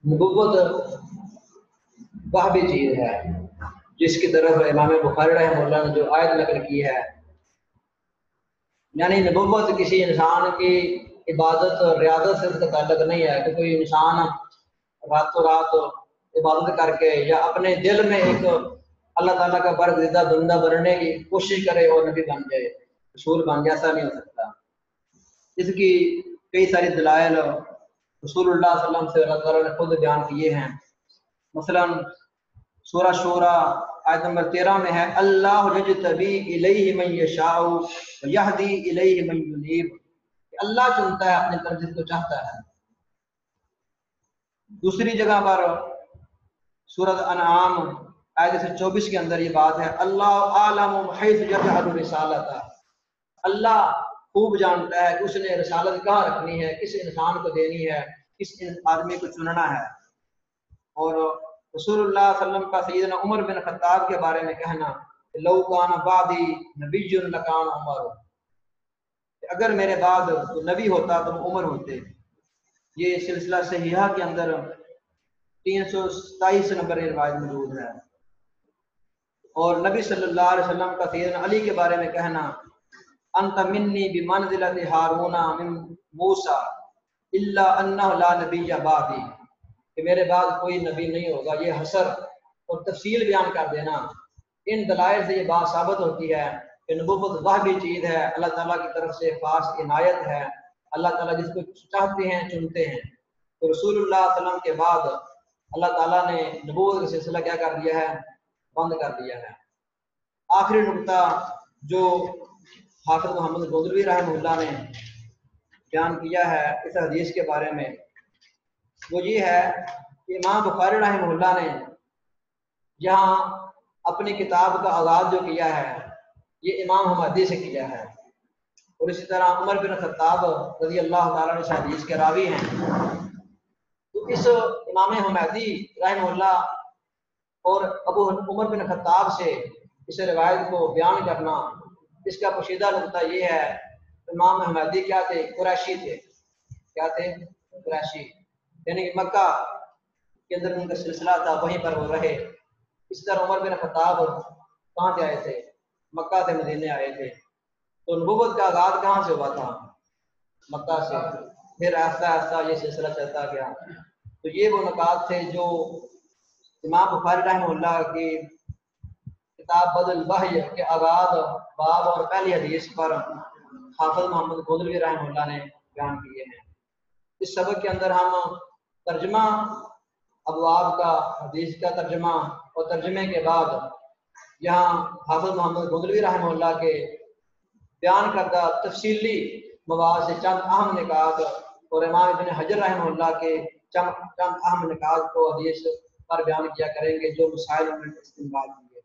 नबुव्वत वह भी चीज़ है जिसकी तरफ इमाम बुखारी रहमतुल्लाह ने जो आयत नकल की है, यानी नबुव्वत किसी इंसान की इबादत और रियादत से उसका ताल्लुक नहीं है कि कोई इंसान रातों रात इबादत करके या अपने दिल में एक अल्लाह ताला का बरगज़िदा बंदा बनने की कोशिश करे और नबी बन जाए, रसूल बन जाए। ऐसा नहीं हो सकता। इसकी कई सारी दलाइल रसूलुल्लाह सल्लल्लाहु अलैहि वसल्लम से अल्लाह ताला ने खुद बयान किए हैं। मसलन सूरह शूरा आयत नंबर 13 में है, अल्लाह यज्तबी इलैहि मन यशाउ व यहदी इलैहि मन युनीब, अल्लाह चुनता है अपनी तरफ जिसको चाहता है। दूसरी जगह पर सूरह अनआम आयत 24 के अंदर ये बात है, अल्लाह आलमु हैज़ यजअलु रिसालता, अल्लाह खूब जानता है कि उसने रिसालत कहाँ रखनी है, किस इंसान को देनी है, किस आदमी को चुनना है। और रसूलुल्लाह सल्लल्लाहु अलैहि वसल्लम का सैयदना उमर बिन खत्ताब के बारे में कहना, लौ कान बादी नबियुन लकान उमर, अगर मेरे बाद तो नबी होता तो उमर होते। ये सिलसिला सहीहा के अंदर 327 नंबर रिवायत मौजूद है। और नबी सल्लल्लाहु अलैहि वसल्लम का सैयदना अली के बारे में कहना, अंत मिन्नी बिमंज़िलति हारूना मिन मूसा इल्ला अन्नहु ला नबिय्य बादी, कि मेरे बाद कोई नबी नहीं होगा। ये हसर और तफसील बयान कर देना, इन दलाइल से ये बात साबित होती है कि नबुव्वत वह भी चीज़ है, अल्लाह ताला की तरफ से खास इनायत है। अल्लाह ताला जिसको चाहते हैं चुनते हैं। तो रसूलुल्लाह सल्लल्लाहु अलैहि वसल्लम के बाद अल्लाह ताला ने नबुव्वत का सिलसिला क्या कर दिया है, बंद कर दिया है। आखिरी नुकता जो हाफिज मोहम्मद गोदलवी रहमतुल्लाह ने बयान किया है इस हदीस के बारे में, वो ये है कि इमाम बुखारी रहमतुल्लाह ने यहाँ अपनी किताब का आगाज जो किया है ये इमाम हमदी से किया है, और इसी तरह उमर बिन खत्ताब रज़ी अल्लाह ताला अन्हु इस हदीस के रावी हैं। तो इस इमाम हमदी रहमतुल्लाह और अबू उमर बिन खत्ताब से इस रिवायत को बयान करना, इसका पोशीदा नुकता ये है, इमाम हमदी क्या थे, कुरैशी थे। क्या थे? कुरैशी, यानी कि मक्का के अंदर उनका सिलसिला था, वहीं पर वो रहे। इस तरह उमर बिन खत्ताब कहाँ से आए थे? मक्का से मदीने आए थे। तो नबुव्वत का आगाज कहाँ से हुआ था? मक्का से। फिर आहिस्ता आहिस्ता ये सिलसिला चलता गया। तो ये वो नुकात थे जो इमाम बुखारी रहमतुल्लाह की किताब बदल वही के आगाज बाब और पहली हदीस पर हाफिज मोहम्मद गोदलवी रहमतुल्लाह ने बयान किए हैं। इस सबक के अंदर हम तर्जमा अबवाब का, हदीस का तर्जमा और तर्जमे के बाद यहाँ हाफिज मोहम्मद गोदलवी रहमतुल्लाह के बयान करदा तफसीली मवाद से चंद अहम निकात और इमाम इब्न हजर रहमतुल्लाह के चंद अहम निकात को हदीस पर बयान किया करेंगे जो मसाइल में इस्तेमाल किए।